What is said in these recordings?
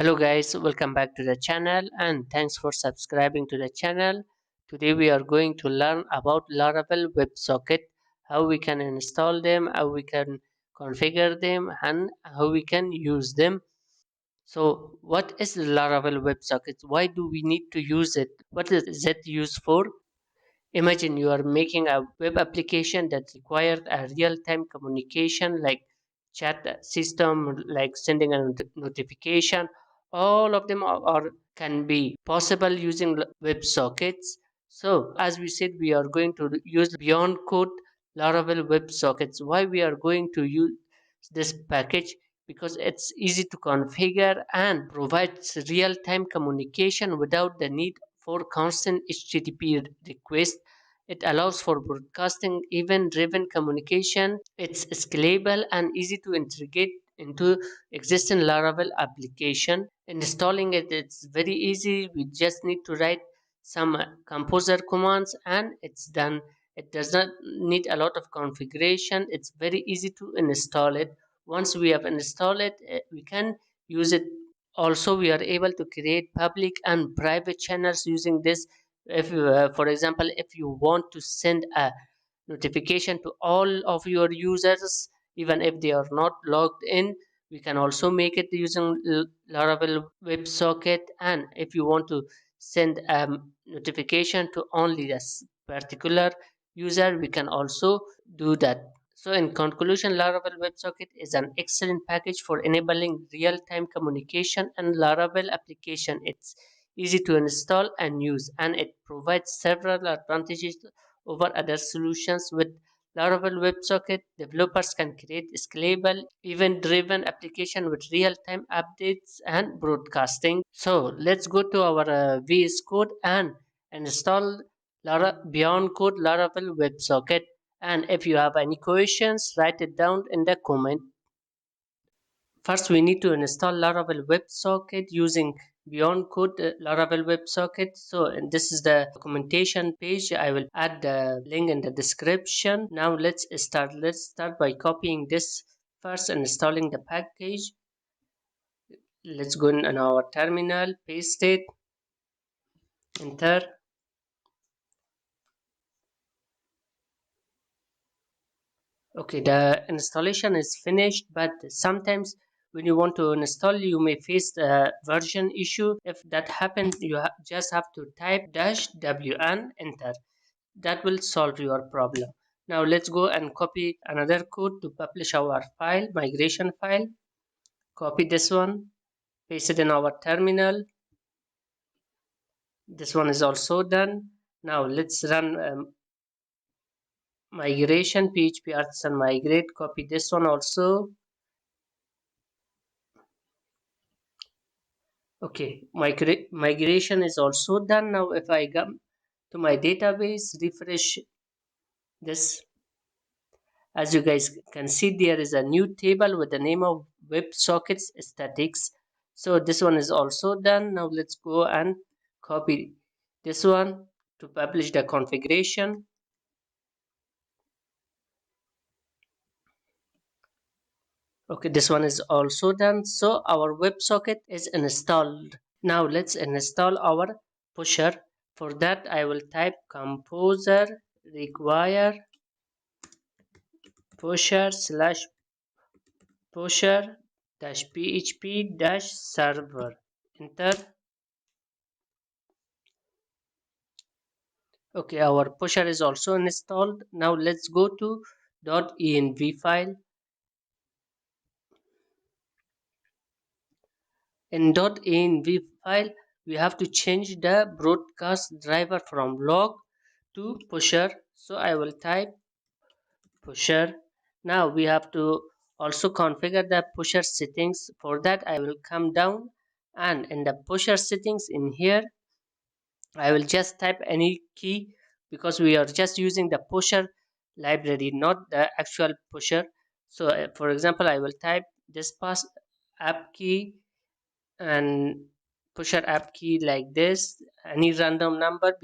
Hello guys, welcome back to the channel and thanks for subscribing to the channel. Today we are going to learn about Laravel WebSocket, how we can install them, how we can configure them and how we can use them. So what is Laravel WebSocket? Why do we need to use it? What is it used for? Imagine you are making a web application that requires a real-time communication like chat system, like sending a notification. All of them can be possible using WebSockets. So as we said, we are going to use beyond code Laravel WebSockets. Why we are going to use this package? Because it's easy to configure and provides real-time communication without the need for constant HTTP requests. It allows for broadcasting event-driven communication. It's scalable and easy to integrate into existing Laravel application. Installing it's very easy. We just need to write some composer commands and it's done. It does not need a lot of configuration. It's very easy to install it. Once we have installed it, we can use it. Also, we are able to create public and private channels using this. If for example, if you want to send a notification to all of your users even if they are not logged in, we can also make it using Laravel WebSocket. And if you want to send a notification to only this particular user, we can also do that. So in conclusion, Laravel WebSocket is an excellent package for enabling real-time communication and Laravel application. It's easy to install and use, and it provides several advantages over other solutions. With Laravel WebSocket, developers can create scalable, event-driven application with real-time updates and broadcasting. So let's go to our VS Code and install Beyond Code Laravel WebSocket. And if you have any questions, write it down in the comment. First, we need to install Laravel WebSocket using Beyond Code Laravel WebSocket. So, and this is the documentation page. I will add the link in the description. Now, let's start. Let's start by copying this first and installing the package. Let's go in our terminal, paste it, enter. Okay, the installation is finished, but sometimes when you want to install, you may face the version issue. If that happens, you just have to type -w and enter. That will solve your problem. Now let's go and copy another code to publish our file, migration file. Copy this one, paste it in our terminal. This one is also done. Now let's run migration php artisan migrate. Copy this one also. Okay, migration is also done. Now if I come to my database, refresh this, as you guys can see, there is a new table with the name of WebSockets statics. So this one is also done. Now let's go and copy this one to publish the configuration. Okay, this one is also done. So our WebSocket is installed. Now let's install our pusher. For that, I will type composer require pusher slash pusher dash php dash server. Enter. Okay, our pusher is also installed. Now let's go to .env file. In .env file, we have to change the broadcast driver from log to pusher. So I will type pusher. Now we have to also configure the pusher settings. For that, I will come down and in the pusher settings in here, I will just type any key because we are just using the pusher library, not the actual pusher. So for example, I will type this pass app key and pusher app key like this, any random number,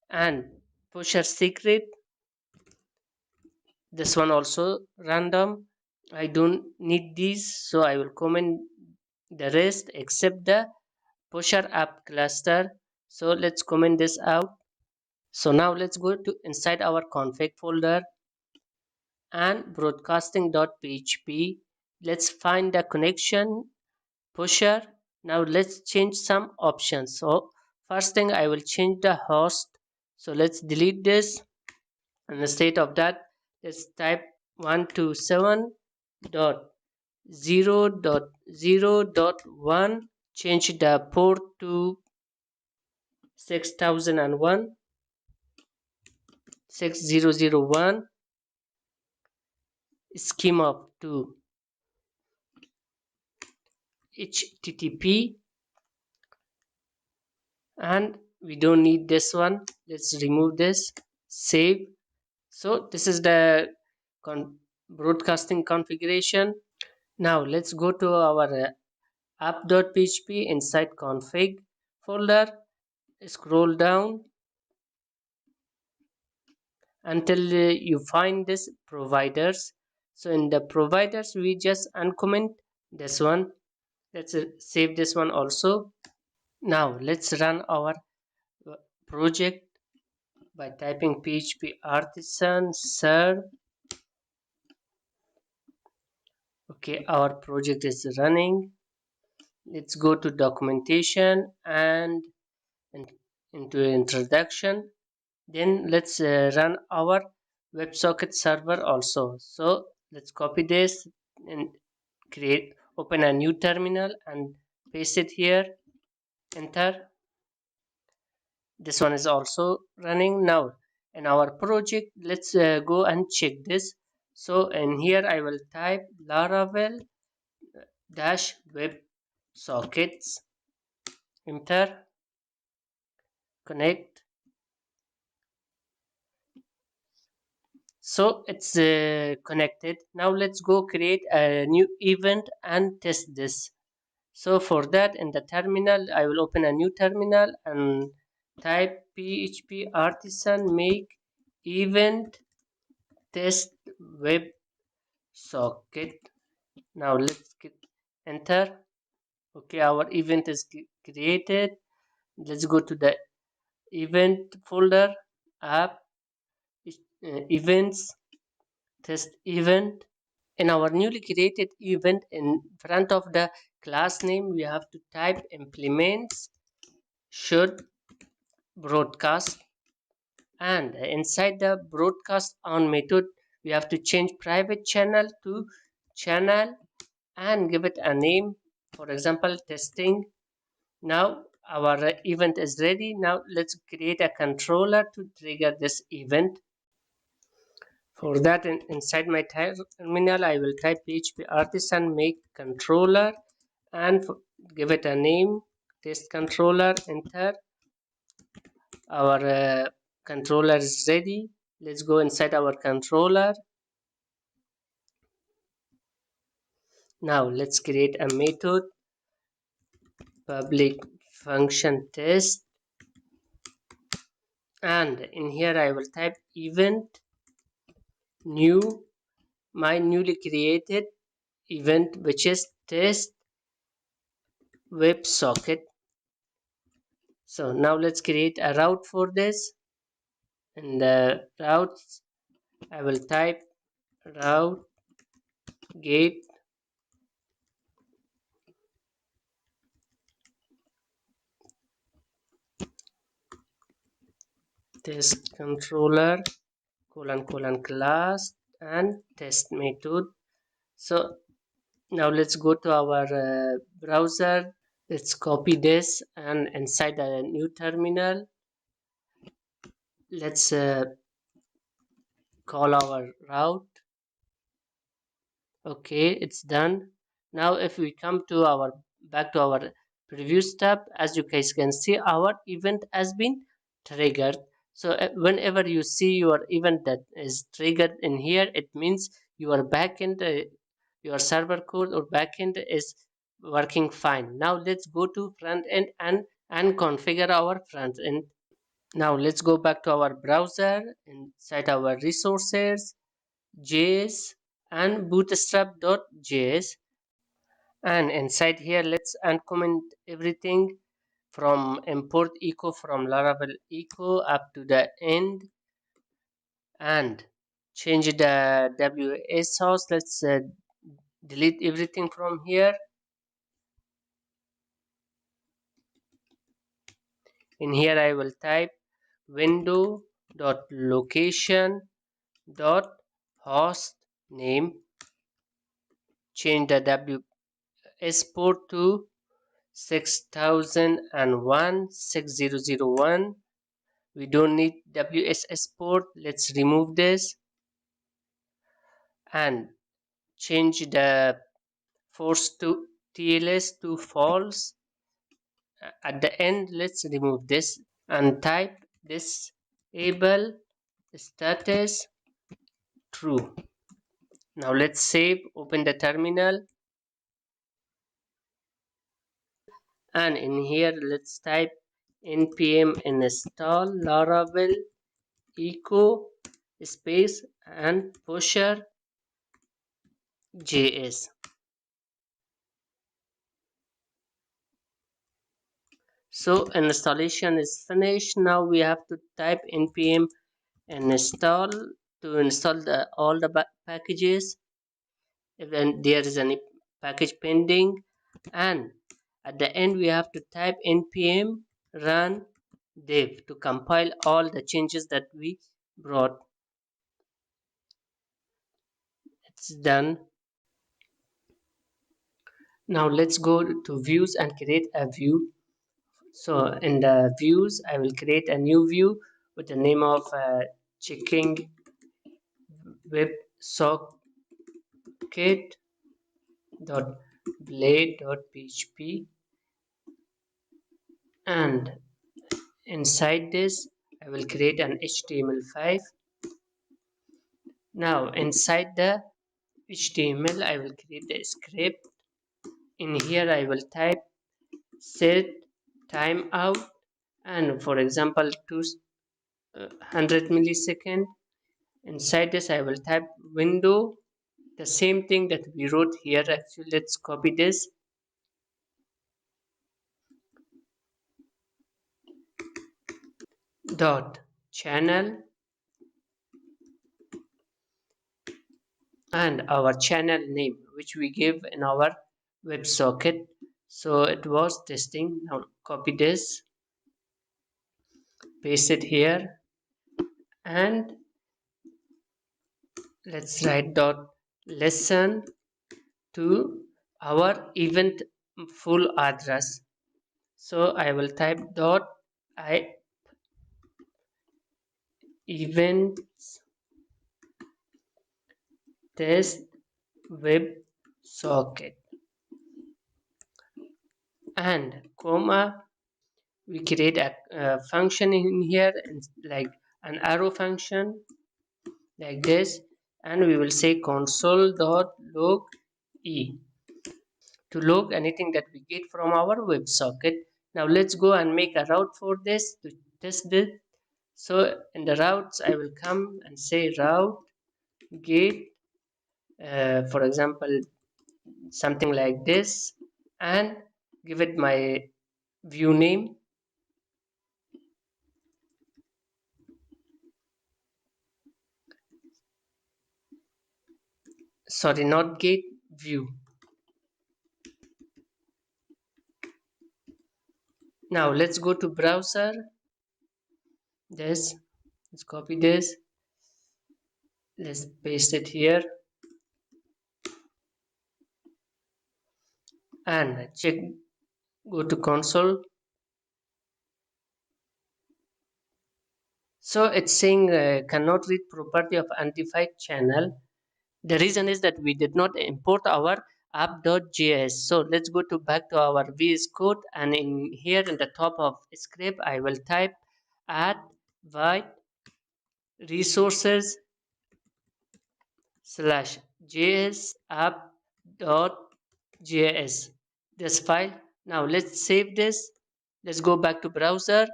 and pusher secret, this one also random. I don't need these, so I will comment the rest except the pusher app cluster. So let's comment this out. So now let's go to inside our config folder and broadcasting.php. Let's find the connection pusher. Now let's change some options. So first thing, I will change the host. So let's delete this. Instead of that, let's type 127.0.0.1. Change the port to 6001, 6001. Schema to HTTP, and we don't need this one. Let's remove this. Save. So this is the broadcasting configuration. Now let's go to our app.php inside config folder. Scroll down until you find this providers. So in the providers, we just uncomment this one. Let's save this one also. Now let's run our project by typing php artisan serve. Okay, our project is running. Let's go to documentation and into introduction. Then let's run our WebSocket server also. So let's copy this and open a new terminal and paste it here. Enter. This one is also running now. In our project, let's go and check this. So in here I will type Laravel WebSockets. Enter. Connect. So it's connected. Now let's go create a new event and test this. So for that, in the terminal, I will open a new terminal and type php artisan make event test web socket. Now let's enter. Okay, our event is created. Let's go to the event folder, app, events, test event. In our newly created event, in front of the class name, we have to type implements should broadcast, and inside the broadcast on method, we have to change private channel to channel and give it a name, for example testing. Now our event is ready. Now let's create a controller to trigger this event. For that, inside my terminal, I will type php artisan make controller and give it a name, test controller. Enter. Our controller is ready. Let's go inside our controller. Now let's create a method, public function test, and in here I will type event new, my newly created event, which is test WebSocket. So now let's create a route for this. In the routes, I will type route gate test controller class and test method. So now let's go to our browser. Let's copy this and inside the new terminal, let's call our route. Okay, it's done. Now if we come to our back to our previous tab, as you guys can see, our event has been triggered. So whenever you see your event that is triggered in here, it means your backend, your server code or backend is working fine. Now let's go to front end and configure our front end. Now let's go back to our browser inside our resources, JS and bootstrap.js. And inside here, let's uncomment everything from import echo from Laravel echo up to the end, and change the WS source. Let's delete everything from here. In here I will type window dot location dot host name, change the WS port to 6001 6001. We don't need WSS port. Let's remove this and change the force to TLS to false. At the end, let's remove this and type disable status true. Now let's save, open the terminal, and in here let's type npm install laravel echo space and pusher js. So installation is finished. Now we have to type npm install to install all the packages when there is any package pending, and at the end we have to type npm run dev to compile all the changes that we brought. It's done. Now let's go to views and create a view. So in the views I will create a new view with the name of checking WebSocket blade.php, and inside this I will create an HTML5. Now inside the HTML I will create the script. In here I will type set timeout, and for example 200 millisecond. Inside this I will type window, the same thing that we wrote here. Actually let's copy this dot channel and our channel name which we give in our WebSocket. So it was testing. Now copy this, paste it here, and let's write dot lesson to our event full address. So I will type dot I events test web socket, and comma we create a function in here like an arrow function like this, and we will say console dot log e to log anything that we get from our WebSocket. Now let's go and make a route for this to test this. So in the routes I will come and say route get for example something like this, and give it my view name. Sorry, not get, view. Now let's go to browser. This, let's copy this, let's paste it here and check, go to console. So it's saying cannot read property of undefined channel. The reason is that we did not import our app.js. So let's go to back to our VS Code, and in here in the top of script I will type add void resources slash js app.js, this file. Now let's save this. Let's go back to browser,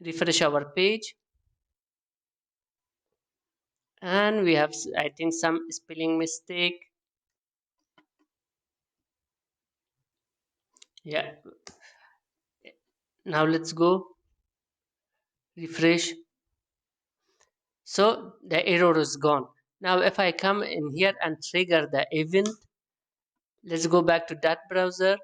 refresh our page, and we have I think some spelling mistake. Yeah, now let's go refresh. So the error is gone. Now if I come in here and trigger the event, let's go back to that browser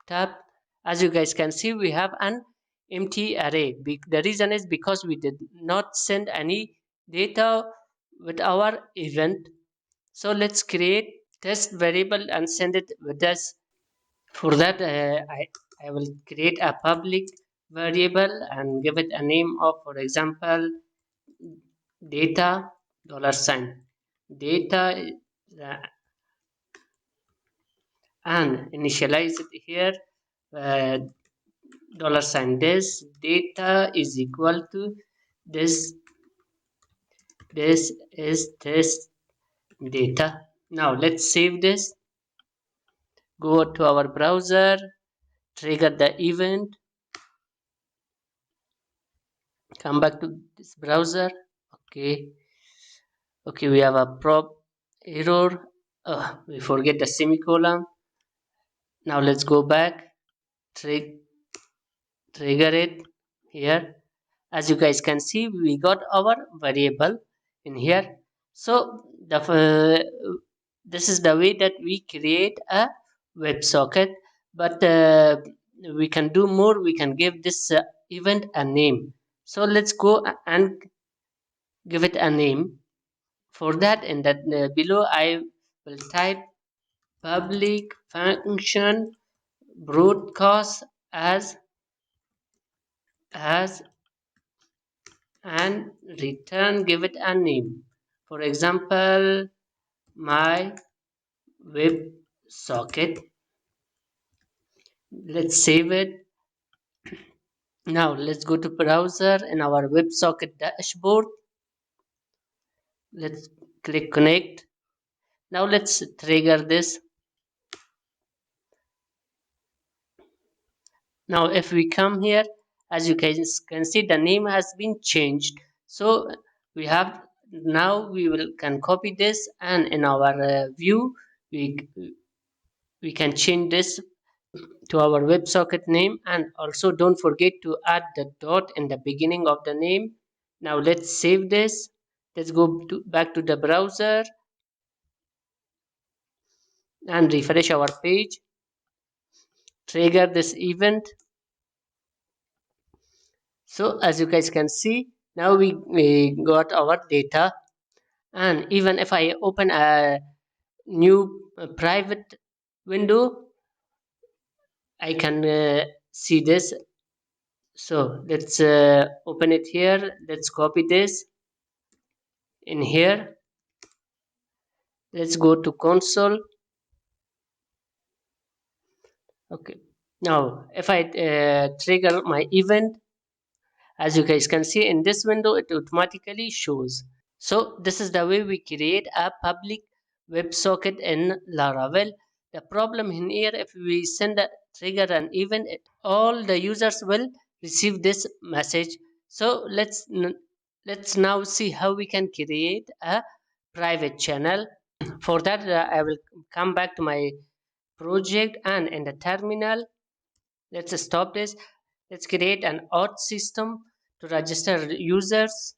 tab. As you guys can see, we have an empty array. The reason is because we did not send any data with our event. So let's create test variable and send it with us. For that, I will create a public variable and give it a name of, for example, data dollar sign data, uh, and initialize it here. uh, Dollar sign this data is equal to this. This is test data. Now let's save this. Go to our browser, trigger the event, come back to this browser. Okay, okay, we have a prop error. We forget the semicolon. Now let's go back, trigger it here. As you guys can see, we got our variable in here. So this is the way that we create a WebSocket. But we can do more. We can give this event a name. So let's go and give it a name. For that, in that below, I will type public function broadcast as and return, give it a name. For example, my web socket. Let's save it. Now let's go to browser in our WebSocket dashboard. Let's click connect. Now let's trigger this. Now if we come here, as you guys can see, the name has been changed. So we have, now we will can copy this, and in our view we we can change this to our WebSocket name. And also don't forget to add the dot in the beginning of the name. Now let's save this. Let's go back to the browser and refresh our page. Trigger this event. So as you guys can see, now we got our data. And even if I open a new private window, I can see this. So let's open it here. Let's copy this in here. Let's go to console. Okay, now if I trigger my event, as you guys can see in this window, it automatically shows. So this is the way we create a public WebSocket in Laravel. The problem in here, if we send a trigger an event, all the users will receive this message. So let's now see how we can create a private channel. For that, I will come back to my project, and in the terminal, let's stop this. Let's create an auth system to register users.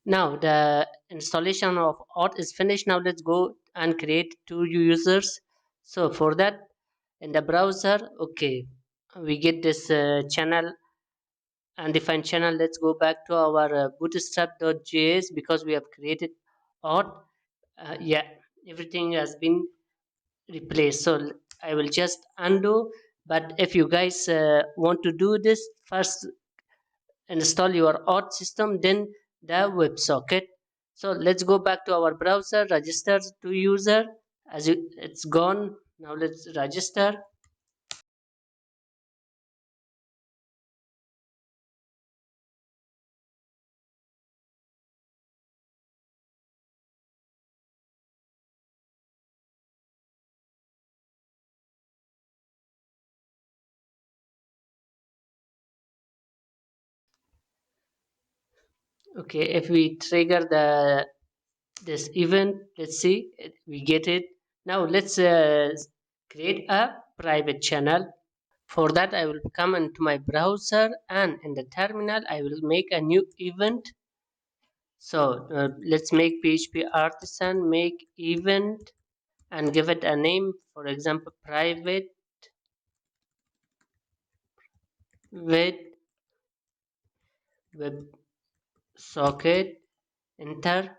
Now the installation of auth is finished. Now let's go and create two users. So for that, in the browser, okay, we get this channel, undefined channel. Let's go back to our bootstrap.js because we have created auth. Yeah, everything has been replaced. So I will just undo. But if you guys want to do this, first install your auth system, then the WebSocket. So let's go back to our browser, register to user. As you, it's gone. Now let's register. Okay, if we trigger this event, let's see, we get it. Now let's create a private channel. For that, I will come into my browser, and in the terminal I will make a new event. So let's make PHP artisan, make event, and give it a name, for example private with WebSocket. Enter.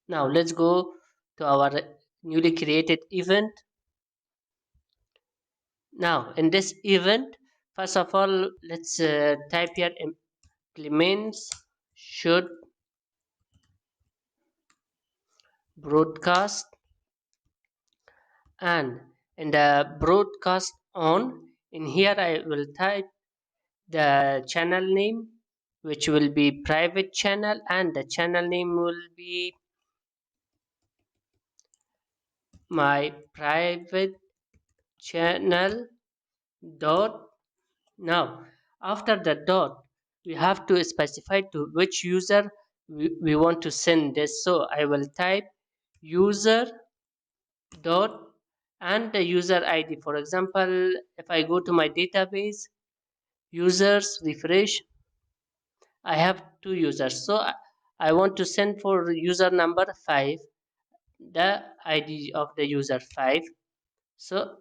Now let's go to our newly created event. Now in this event, first of all, let's type here implements should broadcast, and in the broadcast on, in here I will type the channel name, which will be private channel, and the channel name will be my private channel dot. Now after the dot, we have to specify to which user we want to send this. So I will type user dot and the user id. For example, if I go to my database users, refresh, I have two users, so I want to send for user number 5 the id of the user 5. So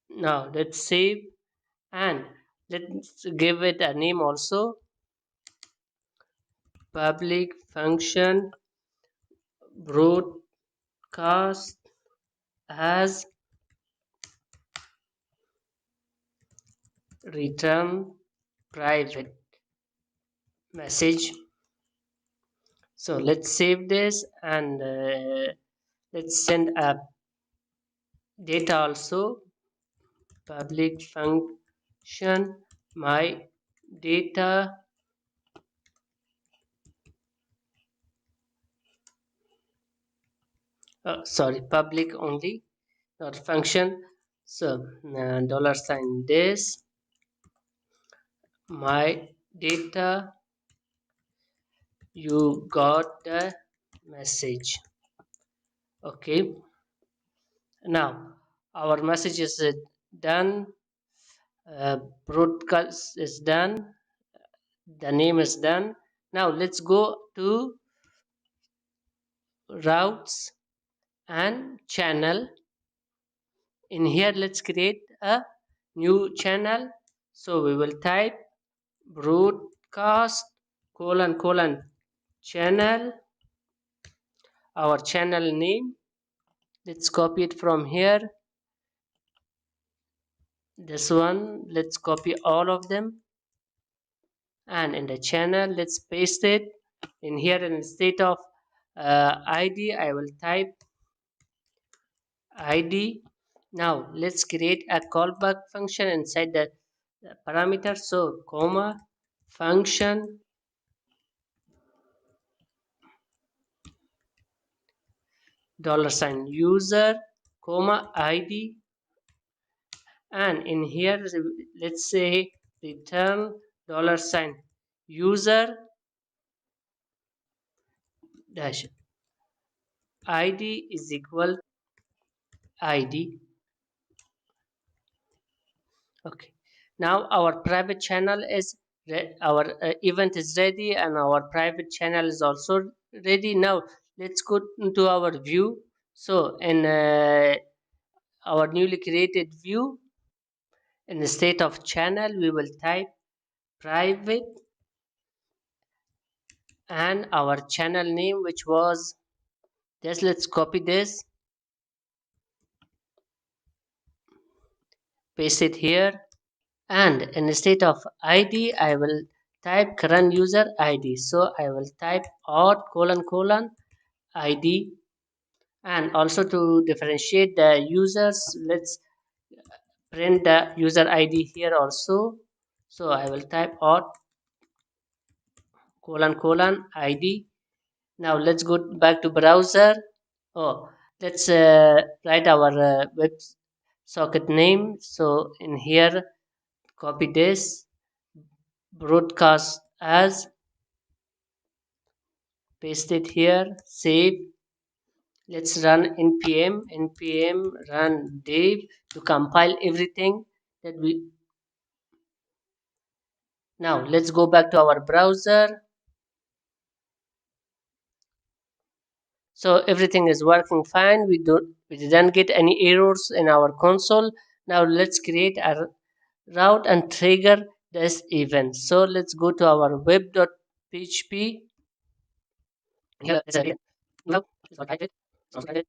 now let's save, and let's give it a name also, public function broadcast as return private message. So let's save this, and let's send a data also, public function my data, sorry, public only, not function. So dollar sign this my data, you got the message. Okay, now our message is done, broadcast is done, the name is done. Now let's go to routes and channel. In here let's create a new channel. So we will type broadcast colon colon channel, our channel name. Let's copy it from here, this one, let's copy all of them, and in the channel let's paste it. In here, in the state of id, I will type id. Now let's create a callback function inside the parameter. So comma function dollar sign user comma id, and in here let's say return dollar sign user dash id is equal id. Okay, now our private channel is our event is ready, and our private channel is also ready. Now let's go into our view. So in our newly created view, in the state of channel, we will type private and our channel name, which was this. Let's copy this, paste it here, and in the state of id, I will type current user id. So I will type auth colon colon id, and also to differentiate the users, let's print the user id here also. So I will type auth colon colon id. Now let's go back to browser. Oh, let's write our web socket name. So in here, copy this, broadcast as, paste it here, save. Let's run npm run dev to compile everything that we. Now let's go back to our browser. So everything is working fine. We didn't get any errors in our console. Now let's create a route and trigger this event. So let's go to our web.php. Yeah, that's it. No, it's not like it. It's not like it.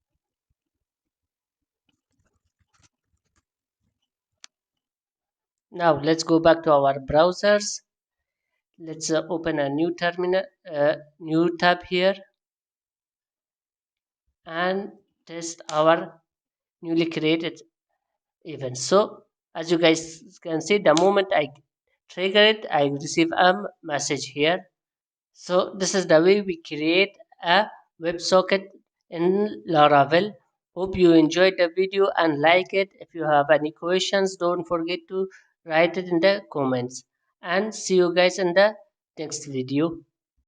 Now let's go back to our browsers. Let's open a new terminal, new tab here, and test our newly created event. So as you guys can see, the moment I trigger it, I receive a message here. So this is the way we create a WebSocket in Laravel. Hope you enjoyed the video and like it. If you have any questions, don't forget to write it in the comments. And see you guys in the next video.